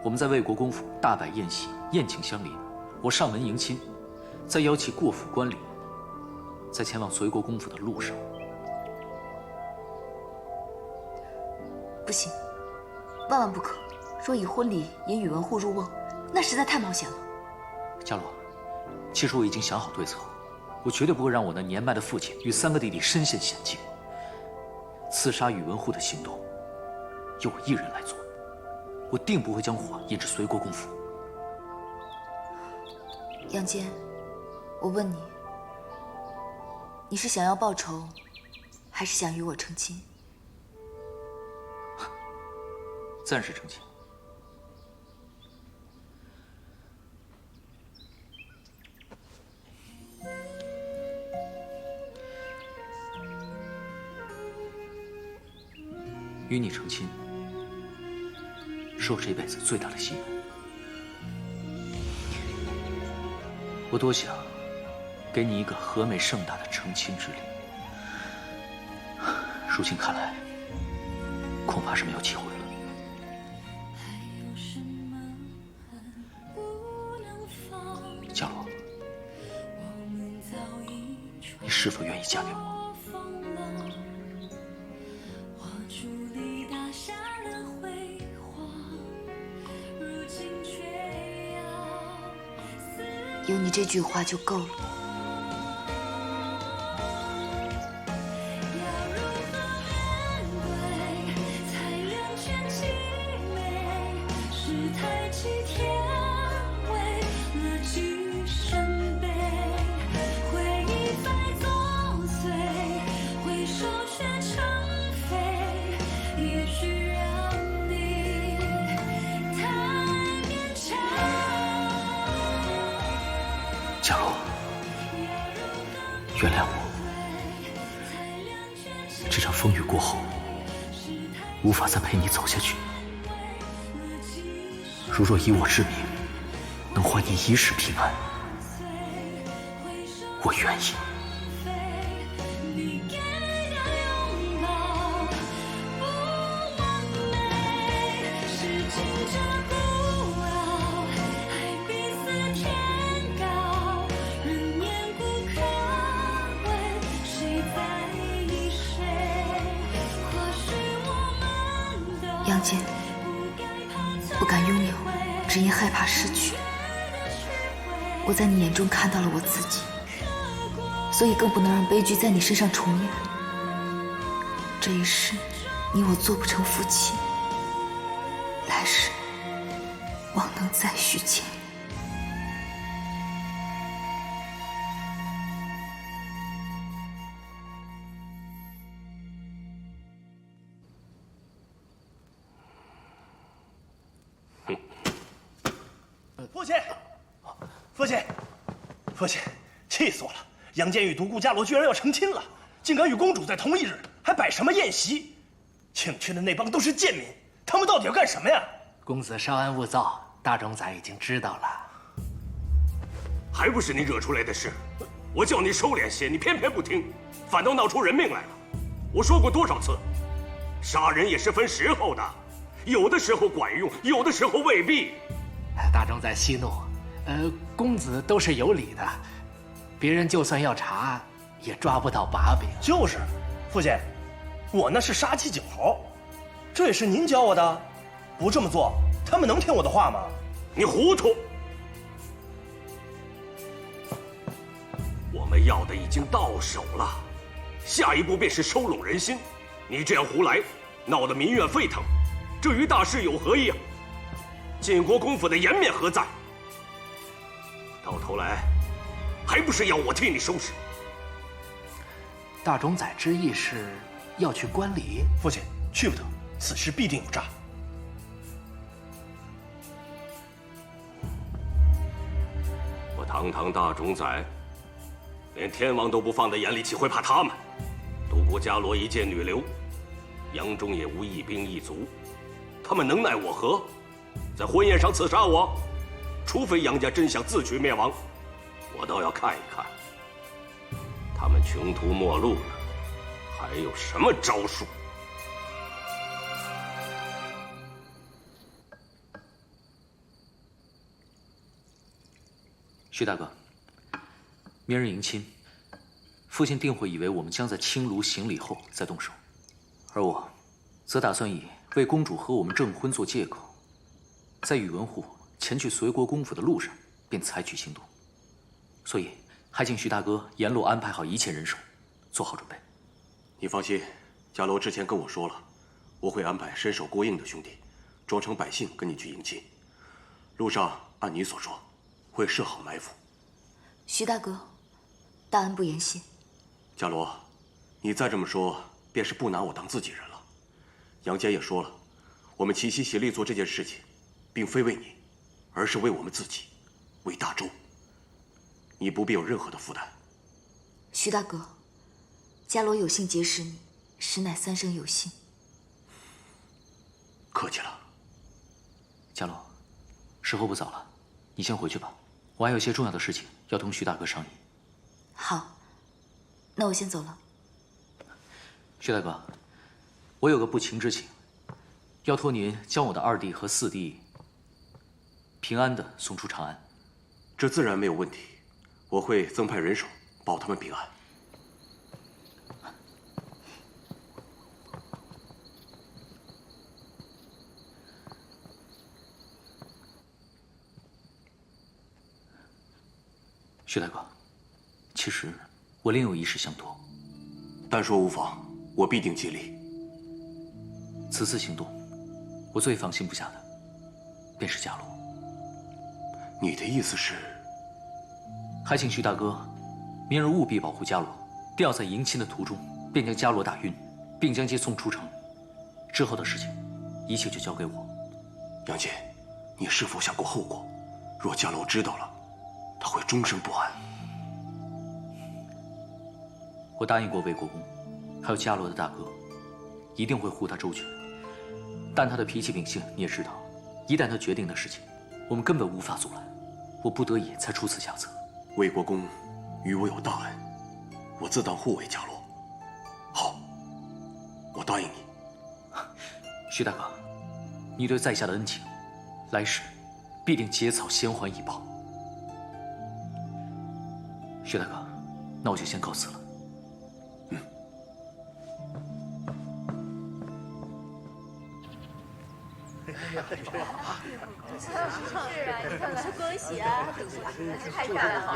Speaker 3: 我们在魏国公府大摆宴席，宴请相邻，我上门迎亲，再邀其过府观礼。在前往隋国公府的路上，
Speaker 5: 不行，万万不可！若以婚礼引宇文护入瓮，那实在太冒险了。
Speaker 3: 佳罗，其实我已经想好对策，我绝对不会让我那年迈的父亲与3个弟弟身陷险境。刺杀宇文护的行动，由我一人来做，我定不会将火引至隋国公府。
Speaker 5: 杨坚，我问你。你是想要报仇，还是想与我成亲？
Speaker 3: 暂时成亲。与你成亲，是我这辈子最大的心愿。我多想给你一个和美盛大的成亲之礼，如今看来，恐怕是没有机会了。佳罗，你是否愿意嫁给我？
Speaker 5: 有你这句话就够了。
Speaker 3: 佳罗，原谅我，这场风雨过后，无法再陪你走下去。如若以我之名，能换你一世平安，我愿意。
Speaker 17: 谁在意谁？
Speaker 5: 杨坚，不敢拥有，只因害怕失去。我在你眼中看到了我自己，所以更不能让悲剧在你身上重演。这一世，你我做不成夫妻，来世望能再续前缘。
Speaker 13: 父亲，父亲，父亲，气死我了！杨坚与独孤伽罗居然要成亲了，竟敢与公主在同一日，还摆什么宴席？请去的那帮都是贱民，他们到底要干什么呀？
Speaker 1: 公子稍安勿躁，大冢宰已经知道了。
Speaker 4: 还不是你惹出来的事！我叫你收敛些，你偏偏不听，反倒闹出人命来了。我说过多少次，杀人也是分时候的，有的时候管用，有的时候未必。
Speaker 1: 大冢宰息怒，公子都是有理的，别人就算要查，也抓不到把柄。
Speaker 13: 就是，父亲，我那是杀鸡儆猴，这也是您教我的。不这么做，他们能听我的话吗？
Speaker 4: 你糊涂！我们要的已经到手了，下一步便是收拢人心。你这样胡来，闹得民怨沸腾，这与大事有何异啊？晋国公府的颜面何在？到头来，还不是要我替你收拾？
Speaker 1: 大冢宰之意是要去观礼？
Speaker 13: 父亲，去不得，此事必定有诈。
Speaker 4: 我堂堂大冢宰，连天王都不放在眼里，岂会怕他们？独孤伽罗一介女流，杨中也无一兵一卒，他们能奈我何？在婚宴上刺杀我，除非杨家真想自取灭亡，我倒要看一看，他们穷途末路了，还有什么招数？
Speaker 3: 徐大哥，明日迎亲，父亲定会以为我们将在青庐行礼后再动手，而我，则打算以为公主和我们证婚做借口，在宇文护前去随国公府的路上，便采取行动。所以，还请徐大哥沿路安排好一切人手，做好准备。
Speaker 4: 你放心，伽罗之前跟我说了，我会安排身手过硬的兄弟，装成百姓跟你去迎亲。路上按你所说，会设好埋伏。
Speaker 5: 徐大哥，大恩不言谢。
Speaker 4: 伽罗，你再这么说，便是不拿我当自己人了。杨坚也说了，我们齐心协力做这件事情，并非为你，而是为我们自己，为大周。你不必有任何的负担。
Speaker 5: 徐大哥，伽罗有幸结识你，实乃三生有幸。
Speaker 4: 客气了。
Speaker 3: 伽罗，时候不早了，你先回去吧，我还有些重要的事情要同徐大哥商议。
Speaker 5: 好，那我先走了。
Speaker 3: 徐大哥，我有个不情之请，要托您将我的二弟和四弟平安的送出长安。
Speaker 4: 这自然没有问题，我会增派人手保他们平安。
Speaker 3: 徐大哥，其实我另有一事相托。
Speaker 4: 但说无妨，我必定尽力。
Speaker 3: 此次行动，我最放心不下的，便是伽罗。
Speaker 4: 你的意思是？
Speaker 3: 还请徐大哥，明日务必保护伽罗，定要在迎亲的途中便将伽罗打晕，并将其送出城。之后的事情，一切就交给我。
Speaker 4: 杨戬，你是否想过后果？若伽罗知道了，他会终生不安。
Speaker 3: 我答应过魏国公，还有伽罗的大哥，一定会护他周全。但他的脾气秉性你也知道，一旦他决定的事情，我们根本无法阻拦。我不得已才出此下策。
Speaker 4: 魏国公与我有大恩，我自当护卫伽罗。好，我答应你。
Speaker 3: 徐大哥，你对在下的恩情，来世必定结草衔环以报。徐大哥，那我就先告辞了。
Speaker 11: 是啊，你看看，恭喜啊！太漂亮了！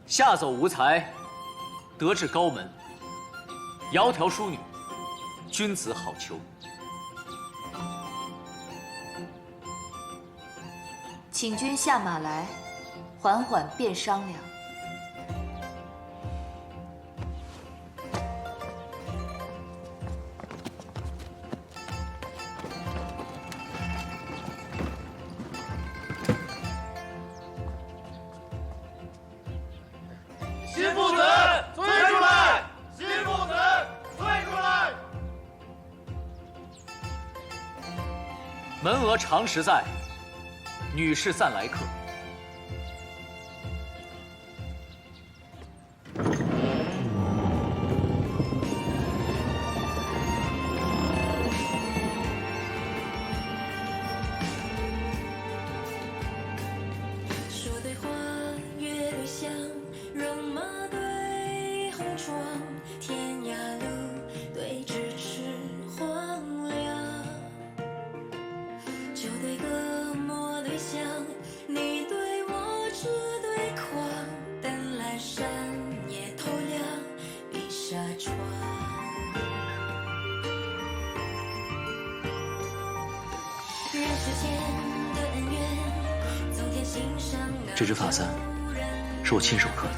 Speaker 3: 下走无才，得至高门。窈窕淑女，君子好逑。
Speaker 5: 请君下马来，缓缓便商量。
Speaker 17: 新父子催出来！新父子催出来！
Speaker 3: 门额常时在，女士暂来客。
Speaker 18: 说对话，约对象，戎马对红妆，天涯路对咫尺荒凉。酒对歌，莫对香，你对我痴对狂，灯阑珊夜透亮，碧纱窗。人世间的恩怨，总天心上。
Speaker 2: 这只发簪是我亲手刻的，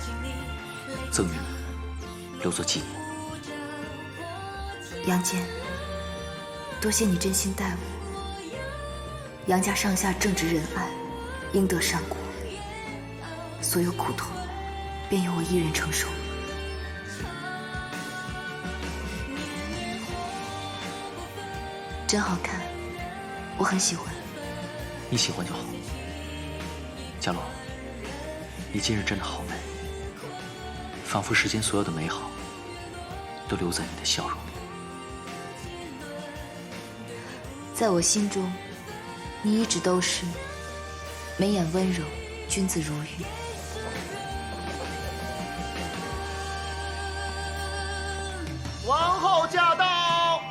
Speaker 2: 赠与你，留作纪念。
Speaker 5: 杨坚，多谢你真心待我。杨家上下正直仁爱，应得善果，所有苦痛便由我一人承受。真好看，我很喜欢。
Speaker 2: 你喜欢就好。佳罗，你今日真的好美，仿佛世间所有的美好都留在你的笑容里。
Speaker 5: 在我心中，你一直都是眉眼温柔，君子如玉。
Speaker 14: 王后驾到！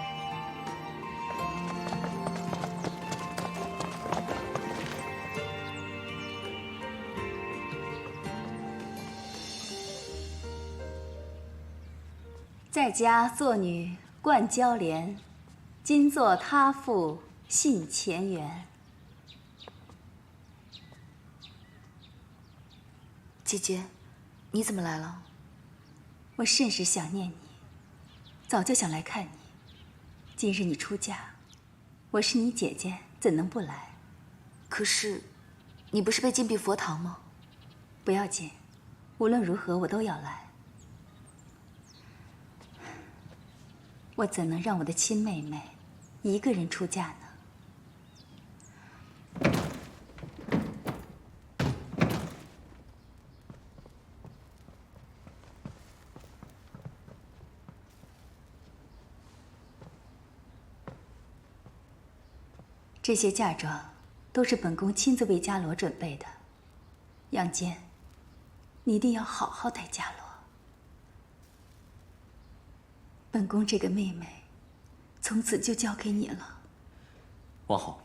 Speaker 10: 在家做女冠娇莲，今作他妇信前缘。
Speaker 5: 姐姐，你怎么来了？
Speaker 10: 我甚是想念你，早就想来看你。今日你出嫁，我是你姐姐，怎能不来？
Speaker 5: 可是，你不是被禁闭佛堂吗？
Speaker 10: 不要紧，无论如何我都要来。我怎能让我的亲妹妹一个人出嫁呢？这些嫁妆都是本宫亲自为伽罗准备的。杨坚，你一定要好好待伽罗。本宫这个妹妹，从此就交给你了。
Speaker 2: 王后，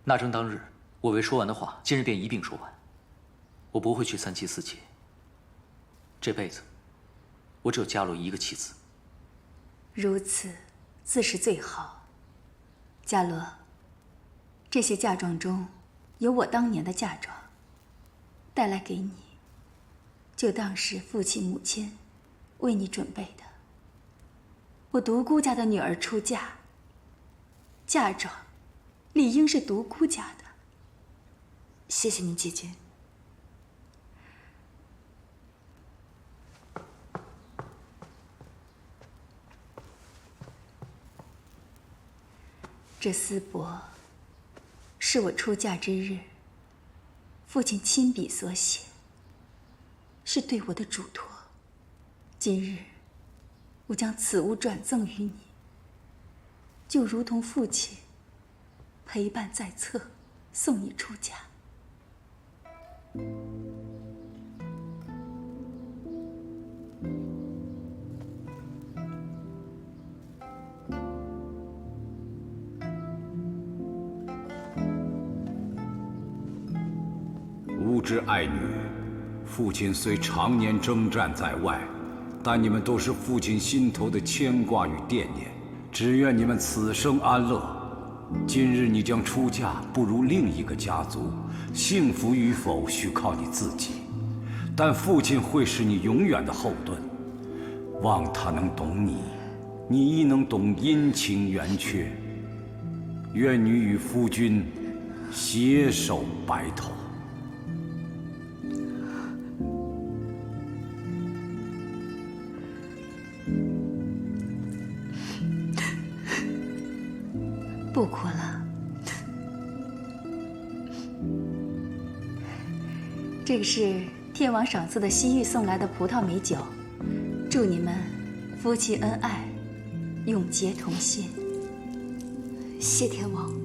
Speaker 2: 纳征当日，我未说完的话，今日便一并说完。
Speaker 3: 我不会去三妻四妾。这辈子，我只有伽罗一个妻子。
Speaker 10: 如此，自是最好。伽罗，这些嫁妆中，有我当年的嫁妆，带来给你，就当是父亲母亲为你准备的。我独孤家的女儿出嫁，嫁妆理应是独孤家的。
Speaker 5: 谢谢你，姐姐。
Speaker 10: 这丝帛是我出嫁之日父亲亲笔所写，是对我的嘱托。今日我将此物转赠于你，就如同父亲陪伴在侧，送你出家。
Speaker 19: 吾之爱女，父亲虽常年征战在外，但你们都是父亲心头的牵挂与惦念。只愿你们此生安乐。今日你将出嫁，步入另一个家族，幸福与否需靠你自己，但父亲会是你永远的后盾。望他能懂你，你亦能懂阴晴圆缺。愿女与夫君携手白头。
Speaker 10: 不哭了。这个是天王赏赐的西域送来的葡萄美酒，祝你们夫妻恩爱，永结同心。
Speaker 5: 谢天王。